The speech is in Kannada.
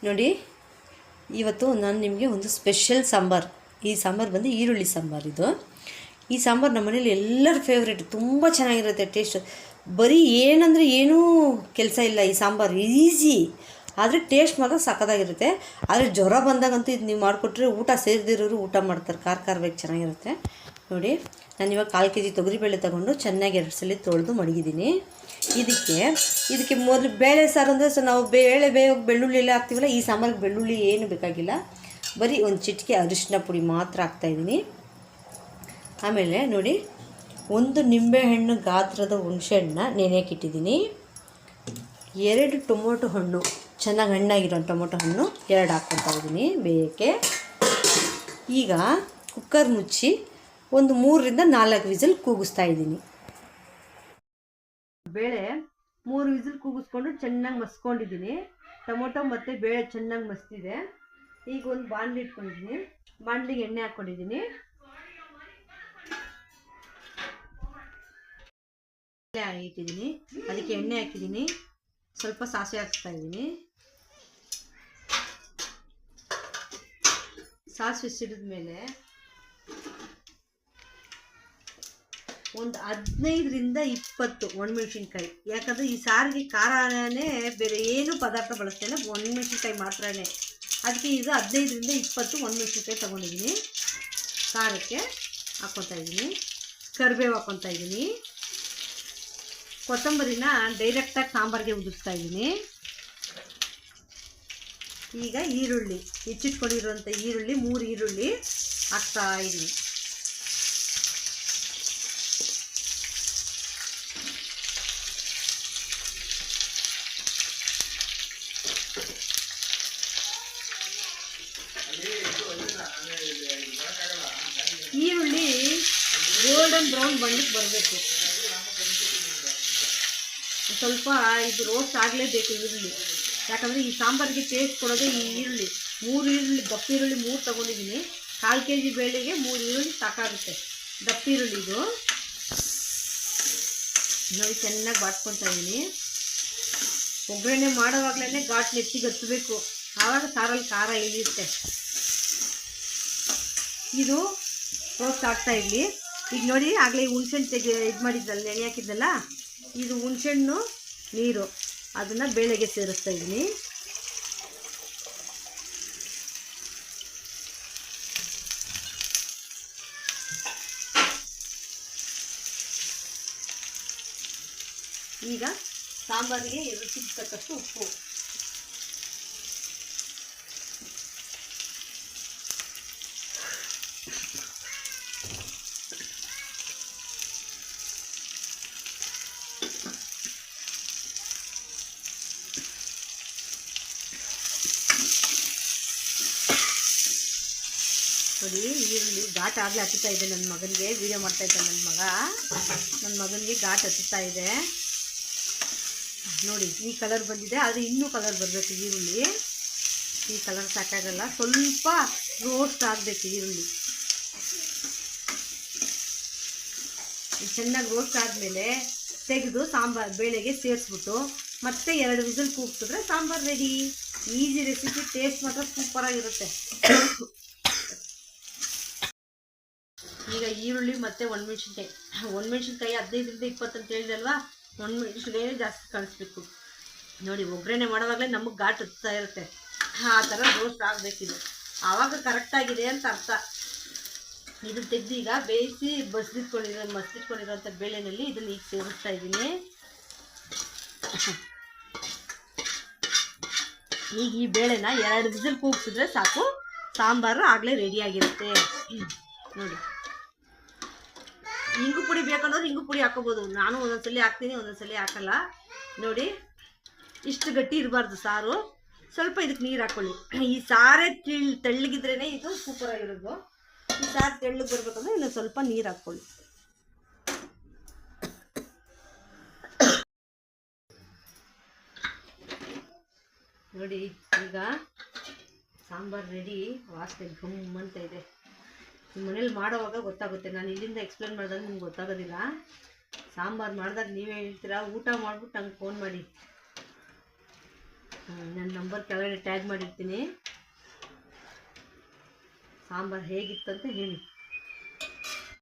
ನೋಡಿ, ಇವತ್ತು ನಾನು ನಿಮಗೆ ಒಂದು ಸ್ಪೆಷಲ್ ಸಾಂಬಾರು. ಈ ಸಾಂಬಾರು ಬಂದು ಈರುಳ್ಳಿ ಸಾಂಬಾರು. ಈ ಸಾಂಬಾರು ನಮ್ಮ ಮನೇಲಿ ಎಲ್ಲರ ಫೇವ್ರೇಟ್. ತುಂಬ ಚೆನ್ನಾಗಿರುತ್ತೆ ಟೇಸ್ಟ್. ಬರೀ ಏನಂದರೆ ಏನೂ ಕೆಲಸ ಇಲ್ಲ. ಈ ಸಾಂಬಾರು ಈಸಿ, ಆದರೆ ಟೇಸ್ಟ್ ಮಾತ್ರ ಸಖತ್ತಾಗಿರುತ್ತೆ. ಆದರೆ ಜ್ವರ ಬಂದಾಗಂತೂ ಇದು ನೀವು ಮಾಡಿಕೊಟ್ರೆ ಊಟ ಸೇರಿದಿರೋರು ಊಟ ಮಾಡ್ತಾರೆ. ಖಾರವಾಗಿ ಚೆನ್ನಾಗಿರುತ್ತೆ. ನೋಡಿ, ನಾನು ಇವಾಗ 1/4 kg ತೊಗರಿಬೇಳೆ ತೊಗೊಂಡು ಚೆನ್ನಾಗಿ 2 ಸಲ ತೊಳೆದು ಮಡಗಿದ್ದೀನಿ. ಇದಕ್ಕೆ ಮೊದಲು ಬೇಳೆ ಸಾರು ಅಂದರೆ ನಾವು ಬೇಳೆ ಬೆಳ್ಳುಳ್ಳಿ ಎಲ್ಲ ಹಾಕ್ತೀವಲ್ಲ, ಈ ಸಾಂಬಾರಿಗೆ ಬೆಳ್ಳುಳ್ಳಿ ಏನು ಬೇಕಾಗಿಲ್ಲ. ಬರೀ ಒಂದು ಚಿಟಿಕೆ ಅರಿಶಿನ ಪುಡಿ ಮಾತ್ರ ಹಾಕ್ತಾಯಿದ್ದೀನಿ. ಆಮೇಲೆ ನೋಡಿ, 1 ನಿಂಬೆಹಣ್ಣು ಗಾತ್ರದ ಹುಣಸೆಹಣ್ಣನ್ನ ನೆನೆಯಕ್ಕಿಟ್ಟಿದ್ದೀನಿ. 2 ಟೊಮೊಟೊ ಹಣ್ಣು, ಚೆನ್ನಾಗಿ ಹಣ್ಣಾಗಿರೋ ಟೊಮೊಟೊ ಹಣ್ಣು 2 ಹಾಕ್ಕೊತಾ ಇದ್ದೀನಿ ಬೇಯಕ್ಕೆ. ಈಗ ಕುಕ್ಕರ್ ಮುಚ್ಚಿ ಒಂದು 3ರಿಂದ 4 ವಿಸಿಲ್ ಕೂಗಿಸ್ತಾ ಇದ್ದೀನಿ. ಬೇಳೆ 3 ವಿಸಿಲ್ ಕೂಗಿಸ್ಕೊಂಡು ಚೆನ್ನಾಗಿ ಮಸ್ಕೊಂಡಿದ್ದೀನಿ. ಟೊಮೊಟೊ ಮತ್ತು ಬೇಳೆ ಚೆನ್ನಾಗಿ ಮಸ್ತಿದೆ. ಈಗ ಒಂದು ಬಾಣಲಿ ಇಟ್ಕೊಂಡಿದ್ದೀನಿ. ಬಾಣಲಿಗೆ ಎಣ್ಣೆ ಹಾಕ್ಕೊಂಡಿದ್ದೀನಿ. ಇಟ್ಟಿದ್ದೀನಿ, ಅದಕ್ಕೆ ಎಣ್ಣೆ ಹಾಕಿದ್ದೀನಿ. ಸ್ವಲ್ಪ ಸಾಸಿವೆ ಹಾಕ್ತಾ ಇದ್ದೀನಿ. ಸಾಸಿವೆ ಸಿಡಿದ ಮೇಲೆ ಒಂದು 15ರಿಂದ 20 ಒಣಮೆಣ್ಸಿನ್ಕಾಯಿ. ಯಾಕಂದರೆ ಈ ಸಾರಿಗೆ ಖಾರನೇ, ಬೇರೆ ಏನು ಪದಾರ್ಥ ಬಳಸ್ತೇನೆ, ಒಣಮೆಣ್ಸಿನ್ಕಾಯಿ ಮಾತ್ರನೇ. ಅದಕ್ಕೆ ಈಗ 15ರಿಂದ 20 ಒಣಮೆಣ್ಸಿನ್ಕಾಯಿ ತೊಗೊಂಡಿದ್ದೀನಿ. ಖಾರಕ್ಕೆ ಹಾಕ್ಕೊತಾ ಇದ್ದೀನಿ. ಕರಿಬೇವು ಹಾಕ್ಕೊತಾ ಇದ್ದೀನಿ. ಕೊತ್ತಂಬರಿನ ಡೈರೆಕ್ಟಾಗಿ ಸಾಂಬಾರಿಗೆ ಉದುರಿಸ್ತಾ ಇದ್ದೀನಿ. ಈಗ ಈರುಳ್ಳಿ, ಹೆಚ್ಚಿಟ್ಕೊಂಡಿರುವಂಥ ಈರುಳ್ಳಿ 3 ಈರುಳ್ಳಿ ಹಾಕ್ತಾ ಇದ್ದೀನಿ. ಈರುಳ್ಳಿ ಗೋಲ್ಡನ್ ಬ್ರೌನ್ ಬಣ್ಣಕ್ಕೆ ಬರಬೇಕು. ಸ್ವಲ್ಪ ಇದು ರೋಸ್ಟ್ ಆಗಲೇಬೇಕು ಈರುಳ್ಳಿ. ಯಾಕಂದರೆ ಈ ಸಾಂಬಾರಿಗೆ ಟೇಸ್ಟ್ ಕೊಡೋದೇ ಈ ಈರುಳ್ಳಿ. 3 ಈರುಳ್ಳಿ, ದಪ್ಪ ಈರುಳ್ಳಿ 3 ತೊಗೊಂಡಿದ್ದೀನಿ. 1/4 kg ಬೇಳೆಗೆ 3 ಈರುಳ್ಳಿ ಸಾಕಾಗುತ್ತೆ. ದಪ್ಪ ಈರುಳ್ಳಿ ಇದು ನೋಡಿ ಚೆನ್ನಾಗಿ ಬಾಡ್ಕೊತಾ ಇದ್ದೀನಿ. ಒಗ್ಗರಣೆ ಮಾಡೋವಾಗಲೇ ಘಾಟ್ ನೆತ್ತಿಗೆ ಹತ್ತಬೇಕು, ಆವಾಗ ಸಾರಲ್ಲಿ ಖಾರ ಇಳಿಯುತ್ತೆ. ಇದು ರೋಸ್ಟ್ ಆಗ್ತಾ ಇರಲಿ. ಈಗ ನೋಡಿ, ಆಗಲೇ ಹುಣ್ಸೆಹಣ್ಣು ಇದು ಮಾಡಿದ್ದಲ್ಲ, ನೆನೆ ಹಾಕಿದ್ದಲ್ಲ, ಇದು ಹುಣ್ಸೆಹಣ್ಣು ನೀರು, ಅದನ್ನು ಬೇಳೆಗೆ ಸೇರಿಸ್ತಾ ಇದ್ದೀನಿ. ಈಗ ಸಾಂಬಾರಿಗೆ ರುಚಿಗೆ ತಕ್ಕಷ್ಟು ಉಪ್ಪು, ನೋಡಿ ಈರುಳ್ಳಿ ಘಾಟ್ ಆಗಲೇ ಹತ್ತುತ್ತಾ ಇದೆ. ನನ್ನ ಮಗನಿಗೆ ವೀಡಿಯೋ ಮಾಡ್ತಾಯಿದ್ದ ನನ್ನ ಮಗನಿಗೆ ಘಾಟ್ ಹತ್ತುತ್ತಾ ಇದೆ. ನೋಡಿ ಈ ಕಲರ್ ಬಂದಿದೆ, ಆದರೆ ಇನ್ನೂ ಕಲರ್ ಬರಬೇಕು ಈರುಳ್ಳಿ. ಈ ಕಲರ್ ಸಾಕಾಗಲ್ಲ, ಸ್ವಲ್ಪ ರೋಸ್ಟ್ ಆಗಬೇಕು ಈರುಳ್ಳಿ. ಚೆನ್ನಾಗಿ ರೋಸ್ಟ್ ಆದಮೇಲೆ ತೆಗೆದು ಸಾಂಬಾರು ಬೇಳೆಗೆ ಸೇರಿಸ್ಬಿಟ್ಟು ಮತ್ತೆ 2 ವಿಸಿಲ್ ಕೂಗ್ಸಿದ್ರೆ sambar ready. Easy recipe, taste ಮಾತ್ರ ಸೂಪರಾಗಿರುತ್ತೆ. ಈಗ ಈರುಳ್ಳಿ ಮತ್ತು ಒಣಮೆಣ್ಸಿನ್ಕಾಯಿ 15ರಿಂದ 20 ಅಂತ ಹೇಳಿದಲ್ವಾ, ಒಣಮೆಣ್ಸಿನ್ಕಾಯಿ ಜಾಸ್ತಿ ಕಳಿಸ್ಬೇಕು. ನೋಡಿ, ಒಗ್ಗರಣೆ ಮಾಡೋವಾಗಲೇ ನಮಗೆ ಘಾಟ್ ಹತ್ತಾ ಇರುತ್ತೆ. ಆ ಥರ ರೋಸ್ಟ್ ಆಗಬೇಕಿದೆ, ಆವಾಗ ಕರೆಕ್ಟಾಗಿದೆ ಅಂತ ಅರ್ಥ. ಇದನ್ನು ತೆಗೆದು ಈಗ ಬೇಯಿಸಿ ಮಸ್ತಿಟ್ಕೊಂಡಿರೋಂಥ ಬೇಳೆನಲ್ಲಿ ಇದನ್ನು ಈಗ ಸೇರಿಸ್ತಾ ಇದ್ದೀನಿ. ಈಗ ಈ ಬೇಳೆನ 2 ವಿಸಿಲ್ ಕೂಗಿಸಿದ್ರೆ ಸಾಕು, ಸಾಂಬಾರು ಆಗಲೇ ರೆಡಿಯಾಗಿರುತ್ತೆ. ನೋಡಿ, ಇಂಗು ಪುಡಿ ಬೇಕಂದ್ರೆ ಇಂಗು ಪುಡಿ ಹಾಕೋಬೋದು. ನಾನು ಒಂದೊಂದ್ಸಲಿ ಹಾಕ್ತೀನಿ, ಒಂದೊಂದ್ಸಲಿ ಹಾಕಲ್ಲ. ನೋಡಿ, ಇಷ್ಟು ಗಟ್ಟಿ ಇರಬಾರ್ದು ಸಾರು. ಸ್ವಲ್ಪ ಇದಕ್ಕೆ ನೀರು ಹಾಕ್ಕೊಳ್ಳಿ. ಈ ಸಾರೇ ತೆಳ್ಳಗಿದ್ರೇ ಇದು ಸೂಪರಾಗಿರೋದು. ಈ ಸಾರು ತೆಳ್ಳಗೆ ಬರ್ಬೇಕಂದ್ರೆ ಇನ್ನೊಂದು ಸ್ವಲ್ಪ ನೀರು ಹಾಕ್ಕೊಳ್ಳಿ. ನೋಡಿ, ಈಗ ಸಾಂಬಾರು ರೆಡಿ. ವಾಸನೆ ಗಮ್ಮಂತ ಇದೆ. ನಿಮ್ಮ ಮನೇಲಿ ಮಾಡೋವಾಗ ಗೊತ್ತಾಗುತ್ತೆ. ನಾನು ಇಲ್ಲಿಂದ ಎಕ್ಸ್ಪ್ಲೇನ್ ಮಾಡಿದಾಗ ನಿಮ್ಗೆ ಗೊತ್ತಾಗೋದಿಲ್ಲ. ಸಾಂಬಾರು ಮಾಡಿದಾಗ ನೀವೇ ಹೇಳ್ತೀರಾ. ಊಟ ಮಾಡಿಬಿಟ್ಟು ನಂಗೆ ಫೋನ್ ಮಾಡಿ. ನನ್ನ ನಂಬರ್ ಕೆಳಗಡೆ ಟ್ಯಾಗ್ ಮಾಡಿರ್ತೀನಿ. ಸಾಂಬಾರು ಹೇಗಿತ್ತಂತ ಹೇಳಿ.